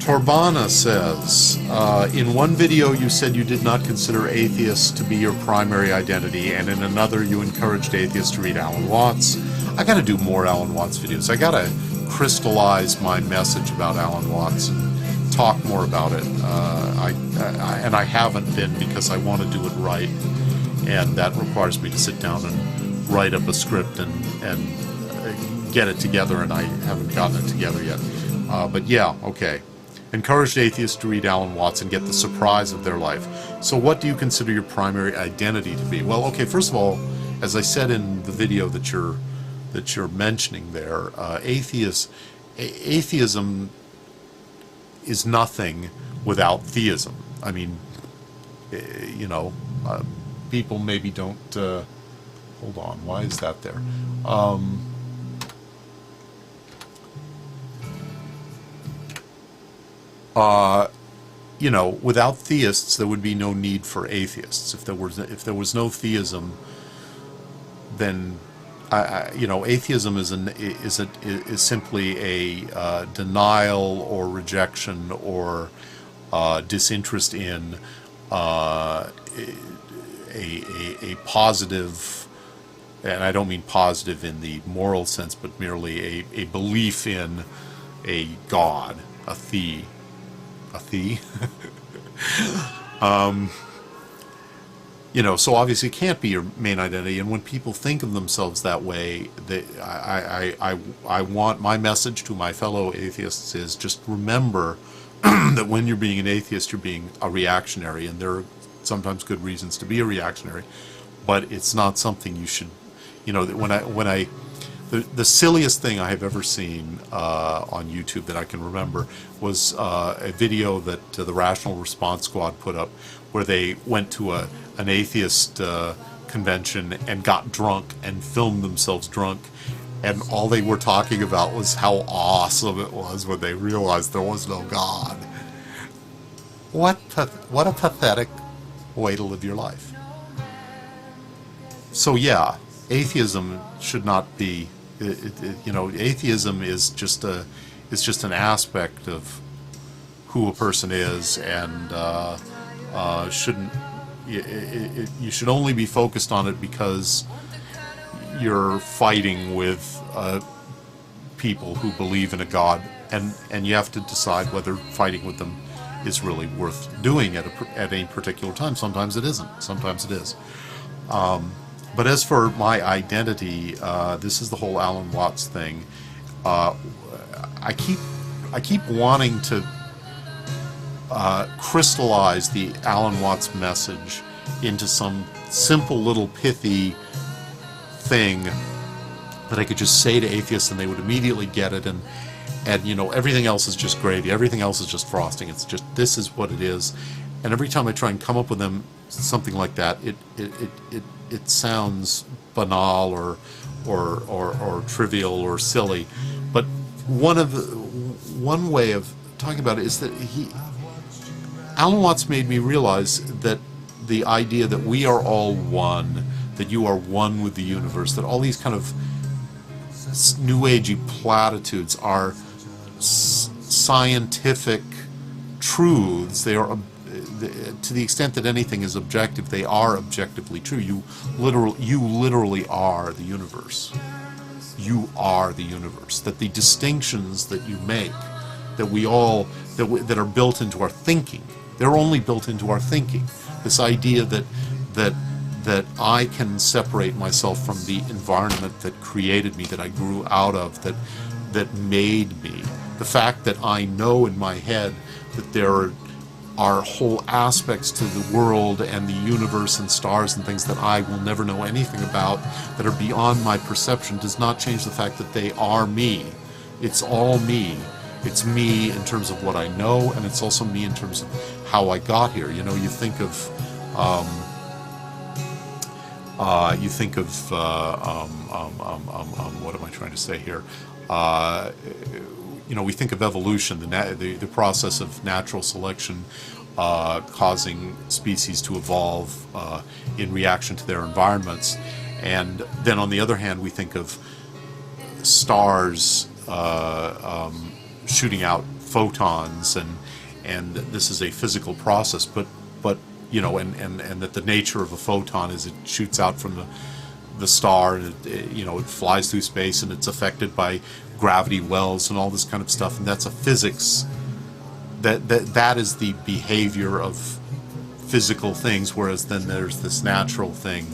Torrbana says, in one video you said you did not consider atheists to be your primary identity, and in another you encouraged atheists to read Alan Watts. I gotta do more Alan Watts videos. I gotta crystallize my message about Alan Watts and talk more about it. And I haven't been, because I want to do it right, and that requires me to sit down and write up a script and get it together, and I haven't gotten it together yet. But yeah, okay. Encouraged atheists to read Alan Watts and get the surprise of their life. So what do you consider your primary identity to be? Well, okay, first of all, as I said in the video that you're mentioning there, atheism is nothing without theism. I mean, you know, people maybe don't... hold on, why is that there? You know, without theists, there would be no need for atheists. If there was no theism, then you know, atheism is simply a denial or rejection or disinterest in a positive, and I don't mean positive in the moral sense, but merely a belief in a God, a thee. You know, so obviously it can't be your main identity, and when people think of themselves that way, I want my message to my fellow atheists is just remember that when you're being an atheist, you're being a reactionary, and there are sometimes good reasons to be a reactionary, but it's not something you should, you know, the silliest thing I have ever seen on YouTube that I can remember was a video that the Rational Response Squad put up, where they went to an atheist convention and got drunk and filmed themselves drunk, and all they were talking about was how awesome it was when they realized there was no God. What a pathetic way to live your life. So yeah, atheism should not be... you know, atheism is just an aspect of who a person is, and you should only be focused on it because you're fighting with people who believe in a God, and you have to decide whether fighting with them is really worth doing at a particular time. Sometimes it isn't. Sometimes it is. But as for my identity, this is the whole Alan Watts thing. I keep wanting to crystallize the Alan Watts message into some simple little pithy thing that I could just say to atheists and they would immediately get it, and you know, everything else is just gravy, everything else is just frosting. It's just, this is what it is. And every time I try and come up with them something like that, it sounds banal or trivial or silly. But one way of talking about it is that Alan Watts made me realize that the idea that we are all one, that you are one with the universe, that all these kind of new agey platitudes are scientific truths. They are, to the extent that anything is objective, they are objectively true. You literally are the universe. You are the universe. That the distinctions that you make, that are built into our thinking, they're only built into our thinking. This idea that I can separate myself from the environment that created me, that I grew out of, that made me. The fact that I know in my head that there are whole aspects to the world and the universe and stars and things that I will never know anything about, that are beyond my perception, does not change the fact that they are me. It's all me. It's me in terms of what I know, and it's also me in terms of how I got here. You know, you think of what am I trying to say here? You know, we think of evolution, the process of natural selection causing species to evolve in reaction to their environments, and then on the other hand, we think of stars shooting out photons, and this is a physical process, but and that the nature of a photon is it shoots out from the star, and it flies through space, and it's affected by gravity wells and all this kind of stuff, and that's a physics. That is the behavior of physical things, whereas then there's this natural thing,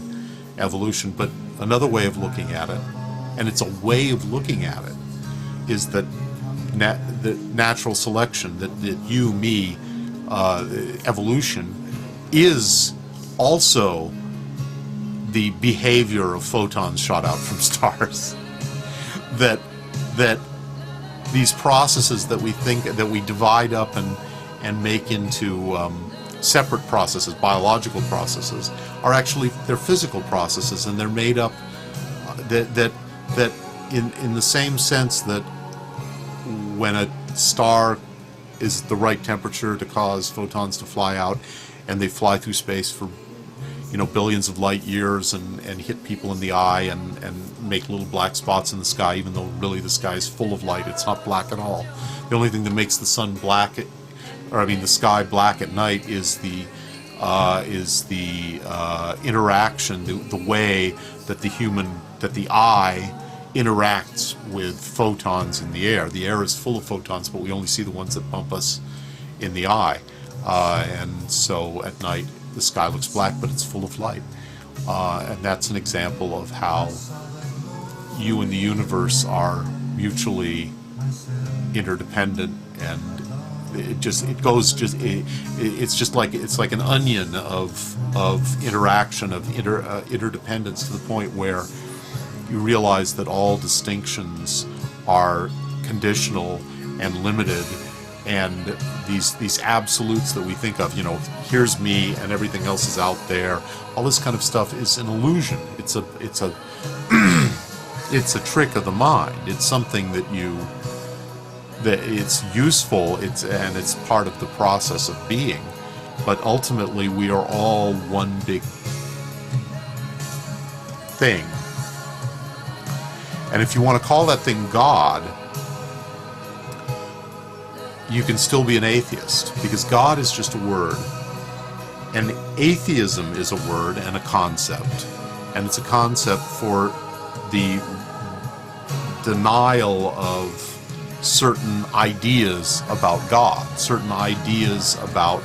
evolution. But another way of looking at it, and it's a way of looking at it, is that the natural selection, that you, me, evolution, is also the behavior of photons shot out from stars. that these processes that we think, that we divide up and make into separate processes, biological processes, are actually, they're physical processes, and they're made up that in the same sense that when a star is the right temperature to cause photons to fly out, and they fly through space for billions of light years and hit people in the eye and make little black spots in the sky, even though really the sky is full of light. It's not black at all. The only thing that makes the sun black, the sky black at night, is the interaction, the way that the eye interacts with photons in the air. The air is full of photons, but we only see the ones that bump us in the eye. And so at night the sky looks black, but it's full of light. And that's an example of how you and the universe are mutually interdependent, and it's like an onion of interaction, of interdependence, to the point where you realize that all distinctions are conditional and limited, and these absolutes that we think of, here's me and everything else is out there, all this kind of stuff is an illusion. It's a it's a trick of the mind. It's something that it's useful, and it's part of the process of being, but ultimately we are all one big thing. And if you want to call that thing God, you can still be an atheist, because God is just a word, and atheism is a word and a concept, and it's a concept for the denial of certain ideas about God, certain ideas about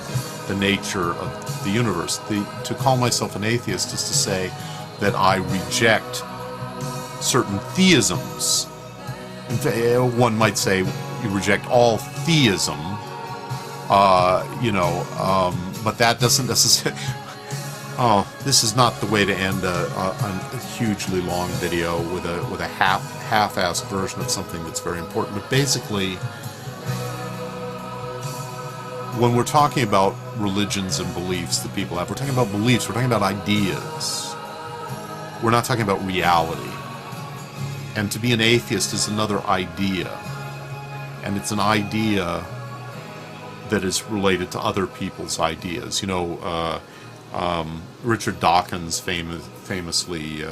the nature of the universe. To call myself an atheist is to say that I reject certain theisms. One might say you reject all theism, but that doesn't necessarily. This is not the way to end a hugely long video with a half-assed version of something that's very important. But basically, when we're talking about religions and beliefs that people have, we're talking about beliefs, we're talking about ideas. We're not talking about reality. And to be an atheist is another idea. And it's an idea that is related to other people's ideas. Richard Dawkins famously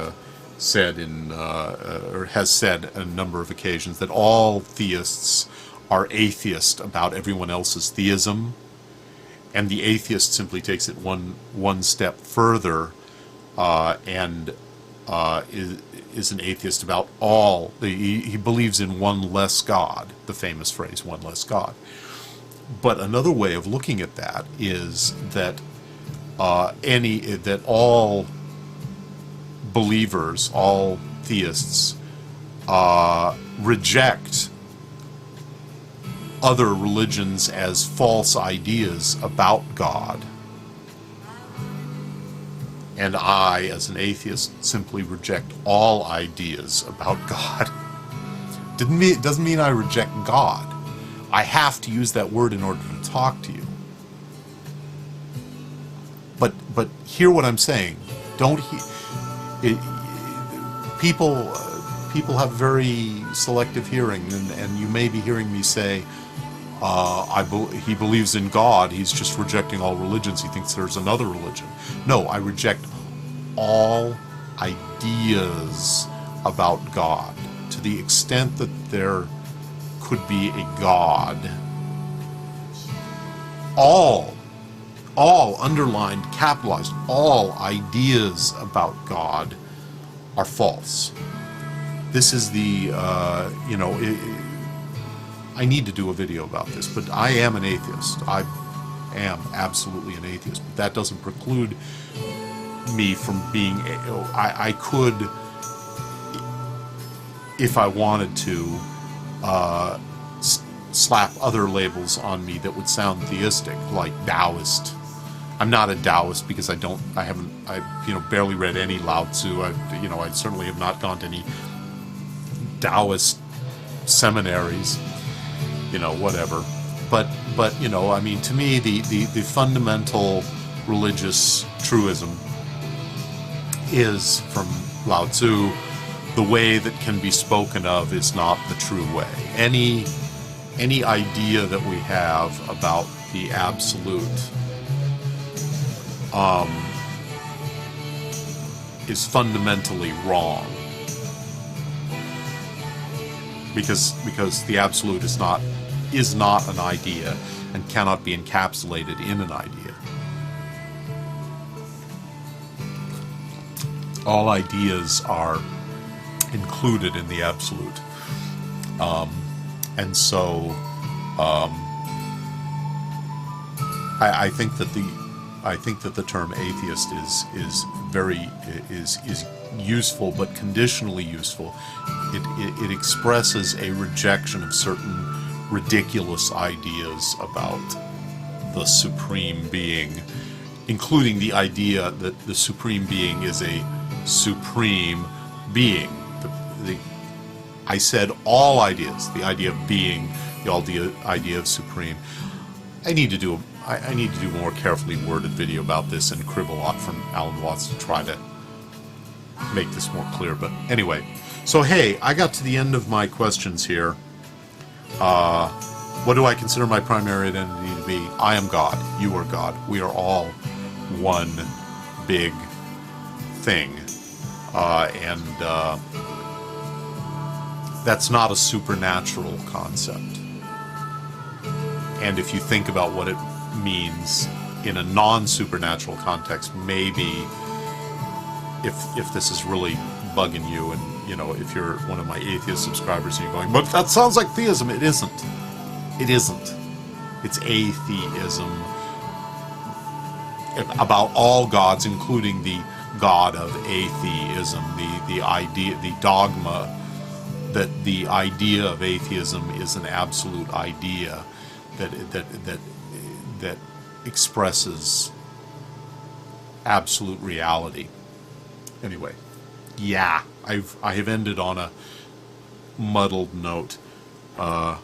said or has said on a number of occasions that all theists are atheist about everyone else's theism, and the atheist simply takes it one step further and is an atheist about all. He believes in one less God, the famous phrase, one less God. But another way of looking at that is that that all believers, all theists, reject other religions as false ideas about God. And I, as an atheist, simply reject all ideas about God. Doesn't mean I reject God. I have to use that word in order to talk to you. But hear what I'm saying. People have very selective hearing, and you may be hearing me say, he believes in God, he's just rejecting all religions, he thinks there's another religion. No, I reject all ideas about God. To the extent that there could be a God, all underlined, capitalized, all ideas about God are false. This is the, I need to do a video about this, but I am an atheist. I am absolutely an atheist, but that doesn't preclude me from being, I could, if I wanted to, slap other labels on me that would sound theistic, like Taoist. I'm not a Taoist because I barely read any Lao Tzu. I certainly have not gone to any Taoist seminaries, whatever. But I mean, to me, the fundamental religious truism is from Lao Tzu: the way that can be spoken of is not the true way. Any idea that we have about the absolute is fundamentally wrong, because the absolute is not an idea and cannot be encapsulated in an idea. All ideas are included in the absolute, and so I think that the term atheist is useful, but conditionally useful. It expresses a rejection of certain ridiculous ideas about the supreme being, including the idea that the supreme being is a supreme being. I said all ideas, the idea of being, the idea of supreme. I need to do a more carefully worded video about this and crib a lot from Alan Watts to try to make this more clear. But anyway, so hey, I got to the end of my questions here. What do I consider my primary identity to be? I am God. You are God. We are all one big thing. And that's not a supernatural concept. And if you think about what it means in a non-supernatural context, maybe if this is really bugging you, and if you're one of my atheist subscribers and you're going, but that sounds like theism. It isn't. It isn't. It's atheism about all gods, including the God of atheism, the idea, the dogma that the idea of atheism is an absolute idea that expresses absolute reality. Anyway, yeah, I have ended on a muddled note. Know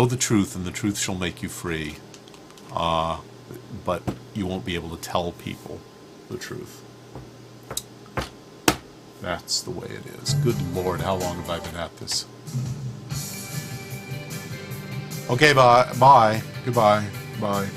the truth, and the truth shall make you free. But you won't be able to tell people the truth. That's the way it is. Good Lord, how long have I been at this? Okay, bye. Goodbye. Bye.